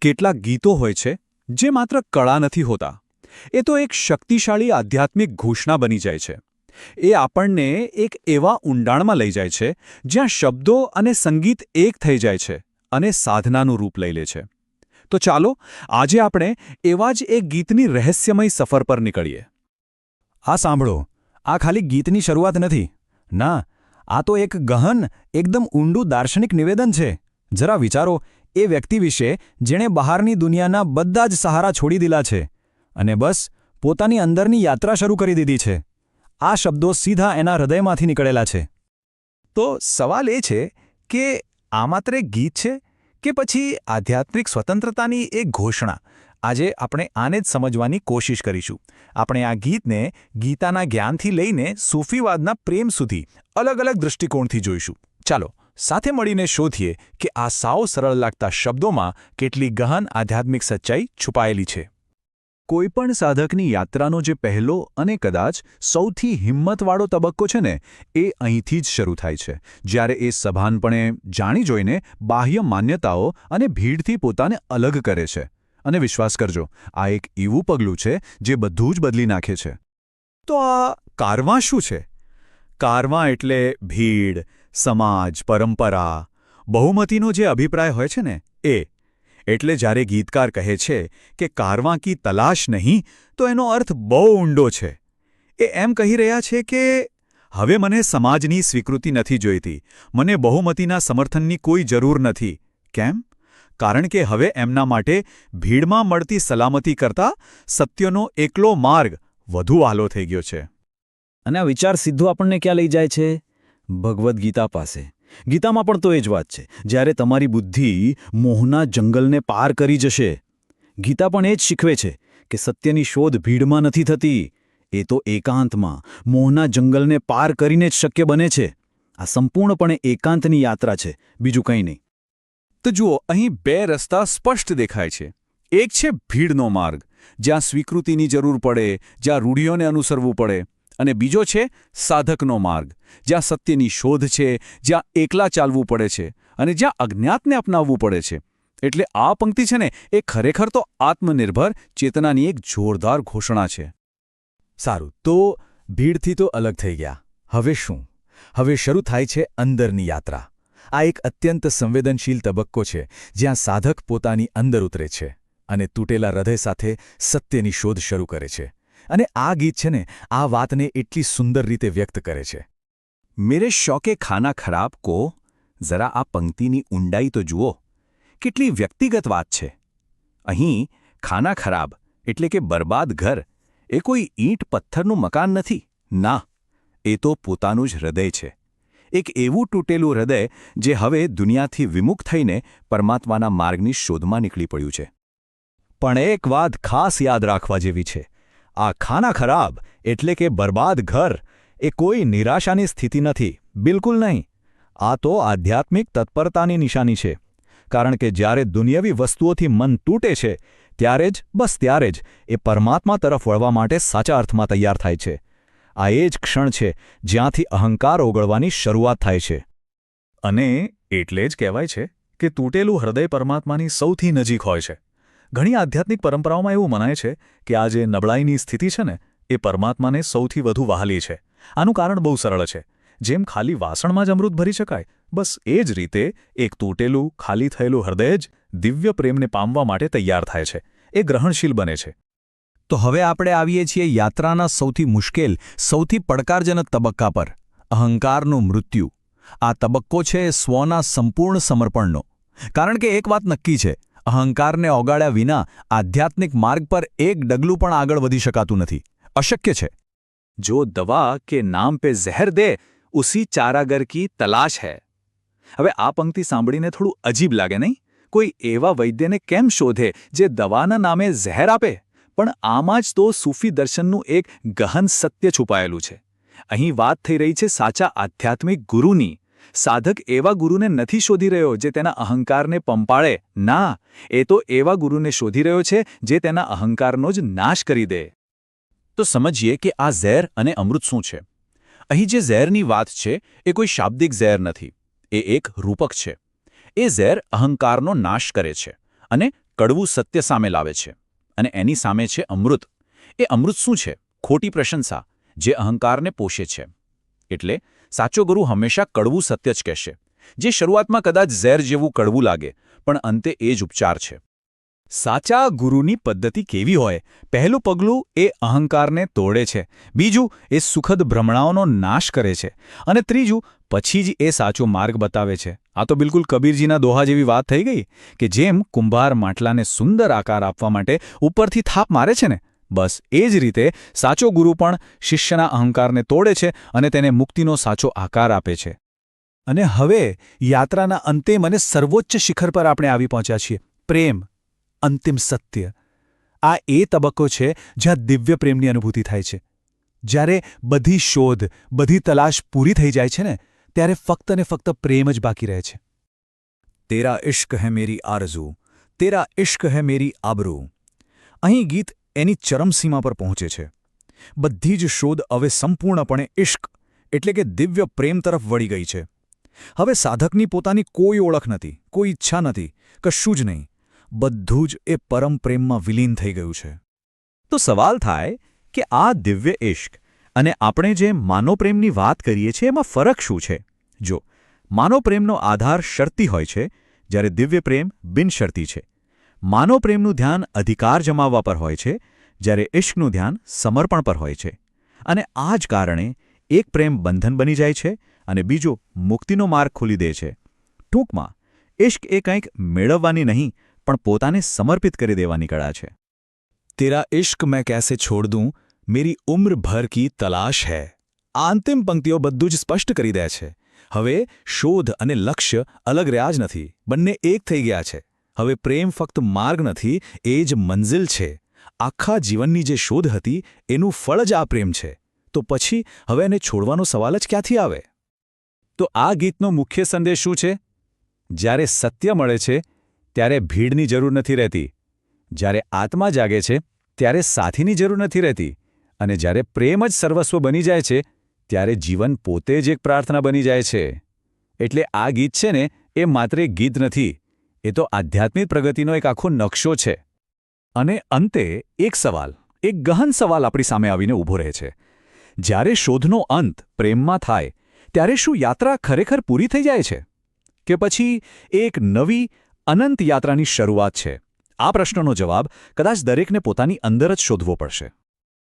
કેટલાક ગીતો હોય છે જે માત્ર કળા નથી હોતા, એ તો એક શક્તિશાળી આધ્યાત્મિક ઘોષણા બની જાય છે. એ આપણને એક એવા ઊંડાણમાં લઈ જાય છે જ્યાં શબ્દો અને સંગીત એક થઈ જાય છે અને સાધનાનું રૂપ લઈ લે છે. તો ચાલો આજે આપણે એવા જ એક ગીતની રહસ્યમય સફર પર નીકળીએ. આ સાંભળો, આ ખાલી ગીતની શરૂઆત નથી. ના, આ તો એક ગહન, એકદમ ઊંડું દાર્શનિક નિવેદન છે. જરા વિચારો એ વ્યક્તિ વિશે જેણે બહારની દુનિયાના બધા જ સહારા છોડી દીધા છે અને બસ પોતાની અંદરની યાત્રા શરૂ કરી દીધી છે. આ શબ્દો સીધા એના હૃદયમાંથી નીકળેલા છે. તો સવાલ એ છે કે આ માત્ર એક ગીત છે કે પછી આધ્યાત્મિક સ્વતંત્રતાની એક ઘોષણા? આજે આપણે આને જ સમજવાની કોશિશ કરીશું. આપણે આ ગીતને ગીતાના જ્ઞાનથી લઈને સૂફીવાદના પ્રેમ સુધી અલગ અલગ દૃષ્ટિકોણથી જોઈશું. ચાલો સાથે મળીને શોધીએ કે આ સાવ સરળ લાગતા શબ્દોમાં કેટલી ગહન આધ્યાત્મિક સચ્ચાઈ છુપાયેલી છે. કોઈપણ સાધકની યાત્રાનો જે પહેલો અને કદાચ સૌથી હિંમતવાળો તબક્કો છે ને, એ અહીંથી જ શરૂ થાય છે, જ્યારે એ સભાનપણે જાણી જોઈને બાહ્ય માન્યતાઓ અને ભીડથી પોતાને અલગ કરે છે. અને વિશ્વાસ કરજો, આ એક એવું પગલું છે જે બધું જ બદલી નાખે છે. તો આ કારવાં શું છે? કારવાં એટલે ભીડ, સમાજ, પરંપરા, બહુમતીનો જે અભિપ્રાય હોય છે ને, એ. એટલે જ્યારે ગીતકાર કહે છે કે કારવાં કી તલાશ નહીં, તો એનો અર્થ બહુ ઊંડો છે. એ એમ કહી રહ્યા છે કે હવે મને સમાજની સ્વીકૃતિ નથી જોઈતી, મને બહુમતીના સમર્થનની કોઈ જરૂર નથી. કેમ? કારણ કે હવે એમના માટે ભીડમાં મળતી સલામતી કરતાં સત્યનો એકલો માર્ગ વધુ વહાલો થઈ ગયો છે. અને આ વિચાર સીધો આપણને ક્યાં લઈ જાય છે? ભગવદ્ ગીતા પાસે. ગીતામાં પણ તો એ જ વાત છે. જ્યારે તમારી બુદ્ધિ મોહના જંગલને પાર કરી જશે. ગીતા પણ એ જ શીખવે છે કે સત્યની શોધ ભીડમાં નથી થતી, એ તો એકાંતમાં, મોહના જંગલને પાર કરીને જ શક્ય બને છે. આ સંપૂર્ણપણે એકાંતની યાત્રા છે, બીજું કંઈ નહીં. તો જુઓ, અહીં બે રસ્તા સ્પષ્ટ દેખાય છે. એક છે ભીડનો માર્ગ, જ્યાં સ્વીકૃતિની જરૂર પડે, જ્યાં રૂઢિઓને અનુસરવું પડે. અને બીજો છે સાધકનો માર્ગ, જ્યાં સત્યની શોધ છે, જ્યાં એકલા ચાલવું પડે છે અને જ્યાં અજ્ઞાતને અપનાવવું પડે છે. એટલે આ પંક્તિ છે ને, એ ખરેખર તો આત્મનિર્ભર ચેતનાની એક જોરદાર ઘોષણા છે. સારું, તો ભીડથી તો અલગ થઈ ગયા. હવે શું? હવે શરૂ થાય છે અંદરની યાત્રા. આ એક અત્યંત સંવેદનશીલ તબક્કો છે જ્યાં સાધક પોતાની અંદર ઉતરે છે અને તૂટેલા હૃદય સાથે સત્યની શોધ શરૂ કરે છે. અને આ ગીત છે ને, આ વાતને એટલી સુંદર રીતે વ્યક્ત કરે છે. મેરે શોકે ખાના ખરાબ કો, જરા આ પંક્તિની ઊંડાઈ તો જુઓ. કેટલી વ્યક્તિગત વાત છે. અહીં ખાના ખરાબ એટલે કે બરબાદ ઘર એ કોઈ ઈંટ પથ્થરનું મકાન નથી. ના, એ તો પોતાનું જ હૃદય છે. એક એવું તૂટેલું હૃદય જે હવે દુનિયાથી વિમુખ થઈને પરમાત્માના માર્ગની શોધમાં નીકળી પડ્યું છે. પણ એક વાત ખાસ યાદ રાખવા જેવી છે. આ ખાના ખરાબ એટલે કે બરબાદ ઘર એ કોઈ નિરાશાની સ્થિતિ નથી, બિલકુલ નહીં. આ તો આધ્યાત્મિક તત્પરતાની નિશાની છે. કારણ કે જ્યારે દુનિયાવી વસ્તુઓથી મન તૂટે છે, ત્યારે જ, બસ ત્યારે જ, એ પરમાત્મા તરફ વળવા માટે સાચા અર્થમાં તૈયાર થાય છે. આ એ જ ક્ષણ છે જ્યાંથી અહંકાર ઓગળવાની શરૂઆત થાય છે. અને એટલે જ કહેવાય છે કે તૂટેલું હૃદય પરમાત્માની સૌથી નજીક હોય છે. ઘણી આધ્યાત્મિક પરંપરાઓમાં એવું મનાય છે કે આ જે નબળાઈની સ્થિતિ છે ને, એ પરમાત્માને સૌથી વધુ વહાલી છે. આનું કારણ બહુ સરળ છે. જેમ ખાલી વાસણમાં જ અમૃત ભરી શકાય, બસ એ જ રીતે એક તૂટેલું, ખાલી થયેલું હૃદય જ દિવ્ય પ્રેમને પામવા માટે તૈયાર થાય છે. એ ગ્રહણશીલ બને છે. તો હવે આપણે આવીએ છીએ યાત્રાના સૌથી મુશ્કેલ, સૌથી પડકારજનક તબક્કા પર, અહંકારનું મૃત્યુ. આ તબક્કો છે સ્વના સંપૂર્ણ સમર્પણનો. કારણ કે એક વાત નક્કી છે, અહંકારને ઓગાળ્યા વિના આધ્યાત્મિક માર્ગ પર એક ડગલું પણ આગળ વધી શકાતું નથી. અશક્ય છે. જો દવા કે નામ પે ઝહેર દે, ઉસી ચારાગર કી તલાશ હૈ. હવે આ પંક્તિ સાંભળીને થોડું અજીબ લાગે નહીં? કોઈ એવા વૈદ્યને કેમ શોધે જે દવાના નામે ઝહેર આપે? પણ આમાં જ તો સૂફી દર્શનનું એક ગહન સત્ય છુપાયેલું છે. અહીં વાત થઈ રહી છે સાચા આધ્યાત્મિક ગુરુની. સાધક એવા ગુરુને નથી શોધી રહ્યો જે તેના અહંકારને પંપાળે. ના, એ તો એવા ગુરુને શોધી રહ્યો છે જે તેના અહંકારનો જ નાશ કરી દે. તો સમજીએ કે આ ઝેર અને અમૃત શું છે. અહીં જે ઝેરની વાત છે એ કોઈ શાબ્દિક ઝેર નથી, એ એક રૂપક છે. એ ઝેર અહંકારનો નાશ કરે છે અને કડવું સત્ય સામે લાવે છે અને એની સામે છે અમૃત. એ અમૃત શું છે? ખોટી પ્રશંસા, જે અહંકારને પોષે છે. એટલે સાચો ગુરુ હંમેશા કડવું સત્ય જ કહેશે, જે શરૂઆતમાં કદાચ ઝેર જેવું કડવું લાગે, પણ અંતે એ જ ઉપચાર છે. સાચા ગુરુની પદ્ધતિ કેવી હોય? પહેલું પગલું એ અહંકારને તોડે છે, બીજું એ સુખદ ભ્રમણાઓનો નાશ કરે છે, અને ત્રીજું પછી જ એ સાચો માર્ગ બતાવે છે. આ તો બિલકુલ કબીરજીના દોહા જેવી વાત થઈ ગઈ કે જેમ કુંભાર માટલાને સુંદર આકાર આપવા માટે ઉપરથી થાપ મારે છે ને, બસ એ જ રીતે સાચો ગુરુ પણ શિષ્યના અહંકારને તોડે છે અને તેને મુક્તિનો સાચો આકાર આપે છે. અને હવે યાત્રાના અંતે મને સર્વોચ્ચ શિખર પર આપણે આવી પહોંચ્યા છીએ, પ્રેમ, અંતિમ સત્ય. આ એ તબક્કો છે જ્યાં દિવ્ય પ્રેમની અનુભૂતિ થાય છે. જ્યારે બધી શોધ, બધી તલાશ પૂરી થઈ જાય છે ને, ત્યારે ફક્ત ને ફક્ત પ્રેમ જ બાકી રહે છે. તેરા ઇશ્ક હૈ મેરી આરઝુ, તેરા ઇશ્ક હૈ મેરી આબરૂ. અહીં ગીત એની ચરમસીમા પર પહોંચે છે. બધી જ શોધ હવે સંપૂર્ણપણે ઇશ્ક એટલે કે દિવ્ય પ્રેમ તરફ વળી ગઈ છે. હવે સાધકની પોતાની કોઈ ઓળખ નથી, કોઈ ઈચ્છા નથી, કશું જ નહીં. બધું જ એ પરમ પ્રેમમાં વિલીન થઈ ગયું છે. તો સવાલ થાય કે આ દિવ્ય ઇશ્ક અને આપણે જે માનવ પ્રેમની વાત કરીએ છીએ એમાં ફરક શું છે? જો, માનવ પ્રેમનો આધાર શરતી હોય છે, જ્યારે દિવ્ય પ્રેમ બિનશરતી છે. માનવ પ્રેમનું ધ્યાન અધિકાર જમાવવા પર હોય છે, જ્યારે ઇશ્કનું ધ્યાન સમર્પણ પર હોય છે. અને આ જ કારણે એક પ્રેમ બંધન બની જાય છે અને બીજો મુક્તિનો માર્ગ ખોલી દે છે. ટૂંકમાં, ઇશ્ક એ કંઈક મેળવવાની નહીં, પણ પોતાને સમર્પિત કરી દેવાની કળા છે. તેરા ઇશ્ક મેં કૈસે છોડ દૂં, મેરી ઉમ્ર ભર કી તલાશ હૈ. આ અંતિમ પંક્તિઓ બધું જ સ્પષ્ટ કરી દે છે. હવે શોધ અને લક્ષ્ય અલગ રહ્યા જ નથી, બંને એક થઈ ગયા છે. હવે પ્રેમ ફક્ત માર્ગ નથી, એ જ મંઝિલ છે. આખા જીવનની જે શોધ હતી એનું ફળ જ આ પ્રેમ છે. તો પછી હવે એને છોડવાનો સવાલ જ ક્યાંથી આવે? તો આ ગીતનો મુખ્ય સંદેશ શું છે? જ્યારે સત્ય મળે છે ત્યારે ભીડની જરૂર નથી રહેતી, જ્યારે આત્મા જાગે છે ત્યારે સાથીની જરૂર નથી રહેતી, અને જ્યારે પ્રેમ જ સર્વસ્વ બની જાય છે ત્યારે જીવન પોતે જ એક પ્રાર્થના બની જાય છે. એટલે આ ગીત છે ને, એ માત્ર એક ગીત નથી, એ તો આધ્યાત્મિક પ્રગતિનો એક આખો નકશો છે. અને અંતે એક સવાલ, એક ગહન સવાલ આપણી સામે આવીને ઊભો રહે છે. જ્યારે શોધનો અંત પ્રેમમાં થાય, ત્યારે શું યાત્રા ખરેખર પૂરી થઈ જાય છે? કે પછી એક નવી અનંત યાત્રાની શરૂઆત છે? આ પ્રશ્નનો જવાબ કદાચ દરેકને પોતાની અંદર જ શોધવો પડશે.